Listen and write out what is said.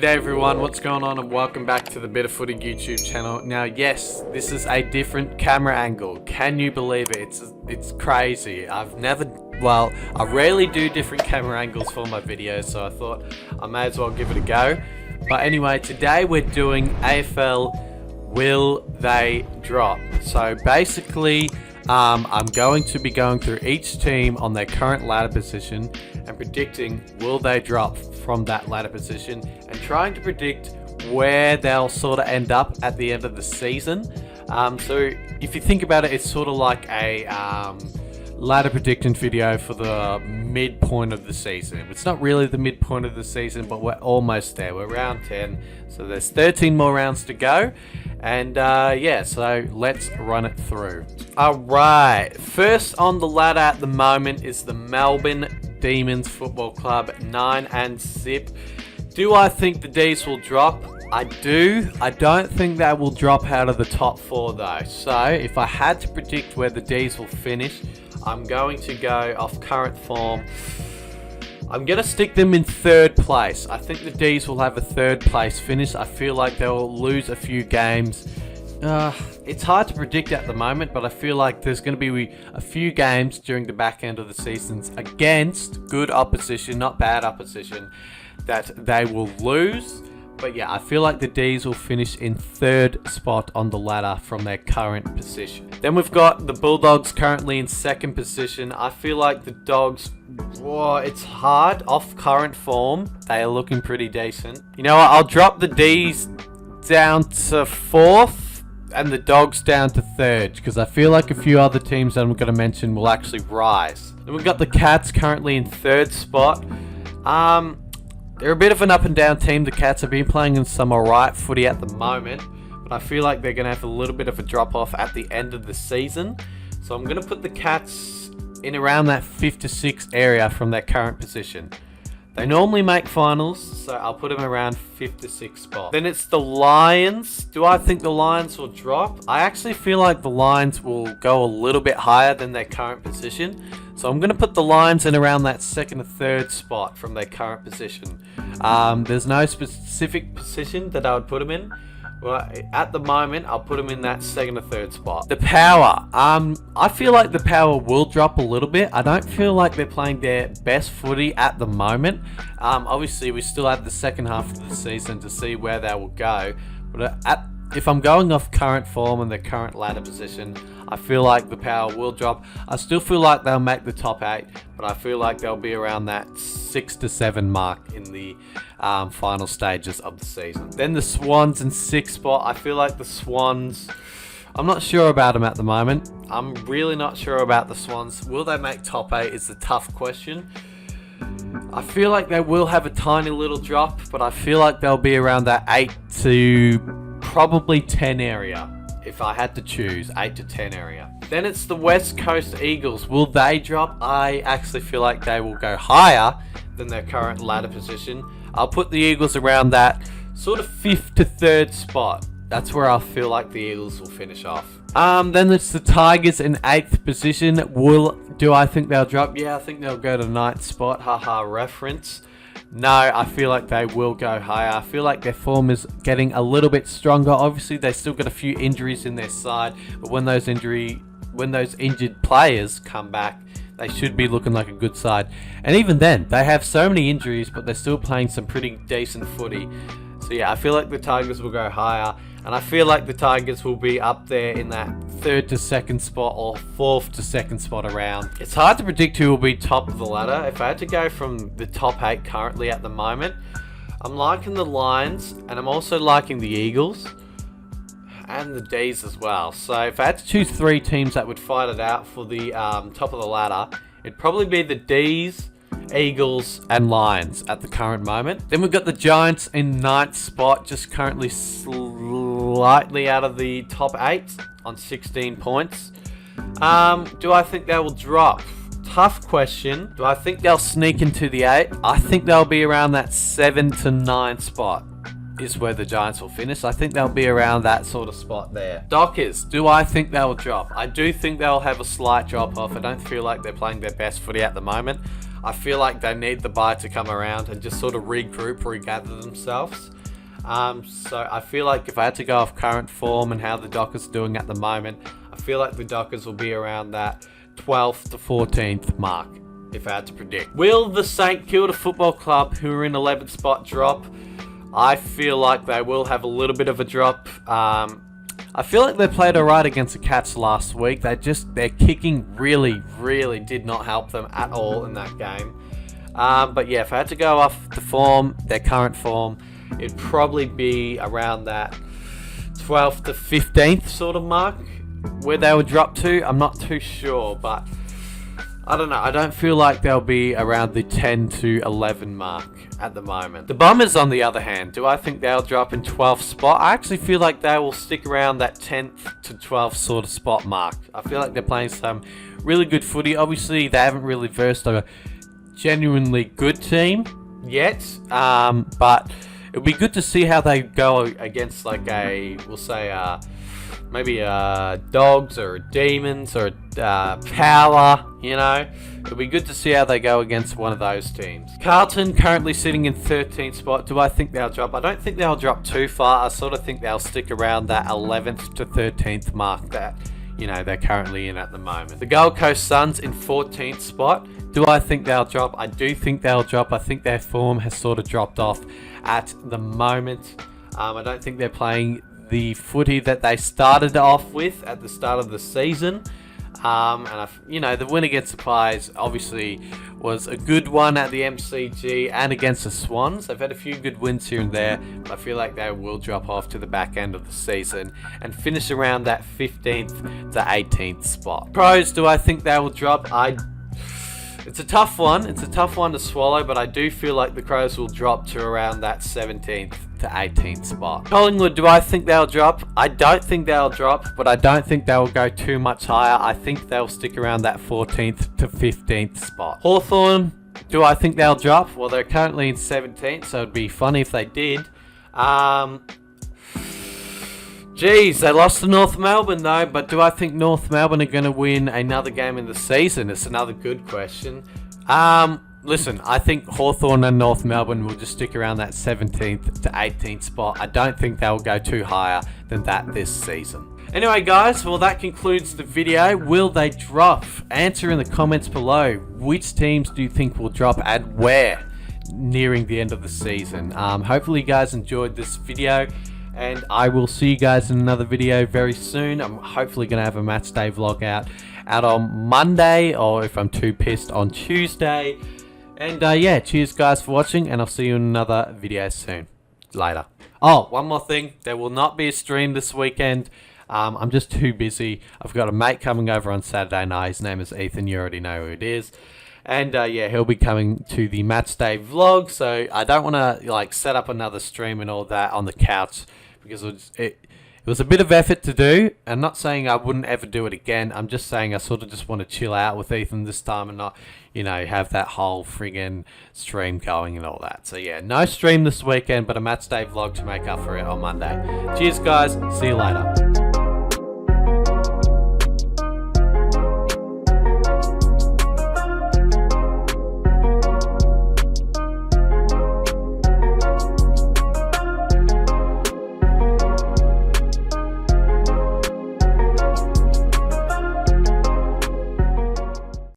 G'day everyone, what's going on, and welcome back to the Bit of Footy YouTube channel. Now yes, this is a different camera angle. Can you believe it? It's crazy. I rarely do different camera angles for my videos, so I thought I may as well give it a go. But anyway, today we're doing AFL Will They Drop? So basically, I'm going to be going through each team on their current ladder position and predicting will they drop from that ladder position and trying to predict where they'll sort of end up at the end of the season. So if you think about it, it's sort of like a ladder predicting video for the midpoint of the season. It's not really the midpoint of the season, but we're almost there. We're round 10, so there's 13 more rounds to go. And yeah, so let's run it through. Alright, first on the ladder at the moment is the Melbourne Demons Football Club, 9 and zip. Do I think the D's will drop? I do. I don't think they will drop out of the top 4 though. So if I had to predict where the D's will finish, I'm going to go off current form. I'm going to stick them in 3rd place. I think the D's will have a 3rd place finish. I feel like they'll lose a few games. It's hard to predict at the moment, but I feel like there's going to be a few games during the back end of the seasons against good opposition, not bad opposition, that they will lose. But yeah, I feel like the D's will finish in 3rd spot on the ladder from their current position. Then we've got the Bulldogs currently in 2nd position. I feel like the Dogs, it's hard. Off current form, they are looking pretty decent. You know what, I'll drop the D's down to 4th and the Dogs down to 3rd, because I feel like a few other teams that I'm going to mention will actually rise. Then we've got the Cats currently in 3rd spot. They're a bit of an up and down team. The Cats have been playing in some alright footy at the moment, but I feel like they're going to have a little bit of a drop off at the end of the season. So I'm going to put the Cats in around that 5th to 6th area from their current position. They normally make finals, so I'll put them around 5th to 6th spot. Then it's the Lions. Do I think the Lions will drop? I actually feel like the Lions will go a little bit higher than their current position. So I'm going to put the Lions in around that 2nd or 3rd spot from their current position. There's no specific position that I would put them in. Well, at the moment, I'll put them in that 2nd or 3rd spot. The Power. I feel like the Power will drop a little bit. I don't feel like they're playing their best footy at the moment. Obviously, we still have the second half of the season to see where they will go. But if I'm going off current form and the current ladder position, I feel like the Power will drop. I still feel like they'll make the top 8, but I feel like they'll be around that 6 to 7 mark in the final stages of the season. Then the Swans in 6th spot. I feel like the Swans, I'm not sure about them at the moment. I'm really not sure about the Swans. Will they make top 8 is the tough question. I feel like they will have a tiny little drop, but I feel like they'll be around that 8 to probably 10 area. If I had to choose, 8 to 10 area. Then it's the West Coast Eagles. Will they drop? I actually feel like they will go higher than their current ladder position. I'll put the Eagles around that sort of 5th to 3rd spot. That's where I feel like the Eagles will finish off. Then it's the Tigers in 8th position. Do I think they'll drop? Yeah, I think they'll go to 9th spot. Haha, reference. No, I feel like they will go higher. I feel like their form is getting a little bit stronger. Obviously, they still got a few injuries in their side, but when those injured players come back, they should be looking like a good side. And even then, they have so many injuries, but they're still playing some pretty decent footy. So yeah, I feel like the Tigers will go higher, and I feel like the Tigers will be up there in that 3rd to 2nd spot or 4th to 2nd spot around. It's hard to predict who will be top of the ladder. If I had to go from the top 8 currently at the moment, I'm liking the Lions, and I'm also liking the Eagles and the D's as well. So if I had to choose 3 teams that would fight it out for the top of the ladder, it'd probably be the D's, Eagles and Lions at the current moment. Then we've got the Giants in 9th spot, just currently slightly out of the top 8 on 16 points. Do I think they will drop? Tough question. Do I think they'll sneak into the 8? I think they'll be around that 7 to 9 spot is where the Giants will finish. I think they'll be around that sort of spot there. Dockers, do I think they'll drop? I do think they'll have a slight drop off. I don't feel like they're playing their best footy at the moment. I feel like they need the bye to come around and just sort of regroup, regather themselves. So I feel like if I had to go off current form and how the Dockers are doing at the moment, I feel like the Dockers will be around that 12th to 14th mark, if I had to predict. Will the St Kilda Football Club, who are in 11th spot, drop? I feel like they will have a little bit of a drop. I feel like they played alright against the Cats last week. Their kicking really did not help them at all in that game. But yeah, if I had to go off the form, their current form, it'd probably be around that 12th to 15th sort of mark where they would drop to. I'm not too sure, but I don't know. I don't feel like they'll be around the 10 to 11 mark at the moment. The Bombers, on the other hand, do I think they'll drop in 12th spot? I actually feel like they will stick around that 10th to 12th sort of spot mark. I feel like they're playing some really good footy. Obviously, they haven't really versed a genuinely good team yet, but it'll be good to see how they go against like we'll say maybe Dogs or Demons or Power, you know. It'll be good to see how they go against one of those teams. Carlton currently sitting in 13th spot. Do I think they'll drop? I don't think they'll drop too far. I sort of think they'll stick around that 11th to 13th mark that, you know, they're currently in at the moment. The Gold Coast Suns in 14th spot. Do I think they'll drop? I do think they'll drop. I think their form has sort of dropped off at the moment. I don't think they're playing the footy that they started off with at the start of the season. You know, the win against the Pies obviously was a good one at the MCG and against the Swans. They've had a few good wins here and there, but I feel like they will drop off to the back end of the season and finish around that 15th to 18th spot. Pros, do I think they will drop? It's a tough one. It's a tough one to swallow, but I do feel like the Crows will drop to around that 17th to 18th spot. Collingwood, do I think they'll drop? I don't think they'll drop, but I don't think they'll go too much higher. I think they'll stick around that 14th to 15th spot. Hawthorn, do I think they'll drop? Well, they're currently in 17th, so it'd be funny if they did. Geez, they lost to North Melbourne though, but do I think North Melbourne are going to win another game in the season? It's another good question. Listen, I think Hawthorn and North Melbourne will just stick around that 17th to 18th spot. I don't think they'll go too higher than that this season. Anyway guys, well that concludes the video. Will they drop? Answer in the comments below. Which teams do you think will drop and where nearing the end of the season? Hopefully you guys enjoyed this video. And I will see you guys in another video very soon. I'm hopefully going to have a match day vlog out on Monday, or if I'm too pissed, on Tuesday. And yeah, cheers guys for watching, and I'll see you in another video soon. Later. Oh, one more thing. There will not be a stream this weekend. I'm just too busy. I've got a mate coming over on Saturday night. His name is Ethan. You already know who it is. And yeah, he'll be coming to the match day vlog. So I don't want to like set up another stream and all that on the couch, because it was a bit of effort to do. I'm not saying I wouldn't ever do it again. I'm just saying I sort of just want to chill out with Ethan this time and not, you know, have that whole friggin' stream going and all that. So yeah, no stream this weekend, but a match day vlog to make up for it on Monday. Cheers guys, see you later.